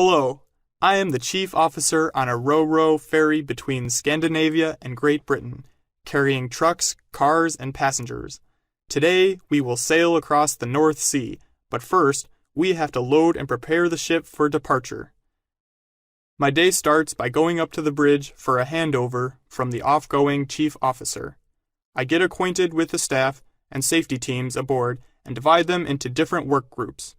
Hello, I am the chief officer on a ro-ro ferry between Scandinavia and Great Britain, carrying trucks, cars, and passengers. Today, we will sail across the North Sea, but first, we have to load and prepare the ship for departure. My day starts by going up to the bridge for a handover from the off-going chief officer. I get acquainted with the staff and safety teams aboard and divide them into different work groups.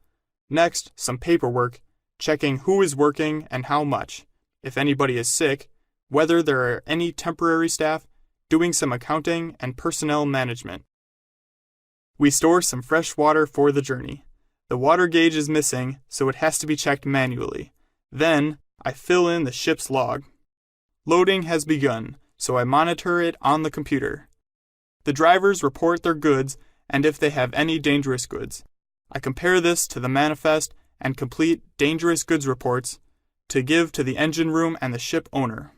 Next, some paperwork, checking who is working and how much, if anybody is sick, whether there are any temporary staff, doing some accounting and personnel management. We store some fresh water for the journey. The water gauge is missing, so it has to be checked manually. Then, I fill in the ship's log. Loading has begun, so I monitor it on the computer. The drivers report their goods and if they have any dangerous goods. I compare this to the manifest and complete dangerous goods reports to give to the engine room and the ship owner.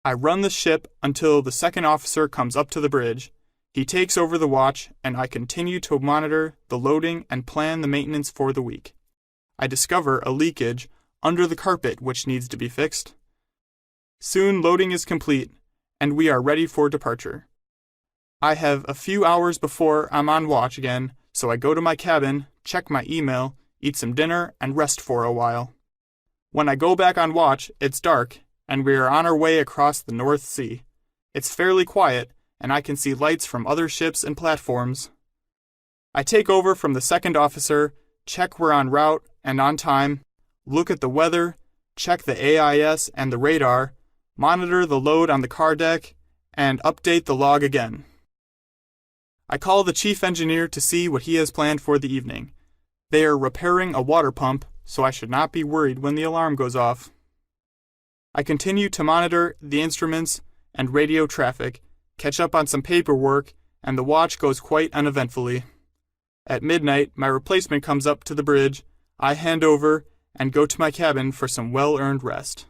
I run the ship until the second officer comes up to the bridge. He takes over the watch, and I continue to monitor the loading and plan the maintenance for the week. I discover a leakage under the carpet which needs to be fixed. Soon loading is complete, and we are ready for departure. I have a few hours before I'm on watch again, so I go to my cabin, check my email, eat some dinner, and rest for a while. When I go back on watch, it's dark, and we are on our way across the North Sea. It's fairly quiet, and I can see lights from other ships and platforms. I take over from the second officer, check we're en route and on time, look at the weather, check the AIS and the radar, monitor the load on the car deck, and update the log again. I call the chief engineer to see what he has planned for the evening. They are repairing a water pump, so I should not be worried when the alarm goes off. I continue to monitor the instruments and radio traffic, catch up on some paperwork, and the watch goes quite uneventfully. At midnight, my replacement comes up to the bridge, I hand over, and go to my cabin for some well-earned rest.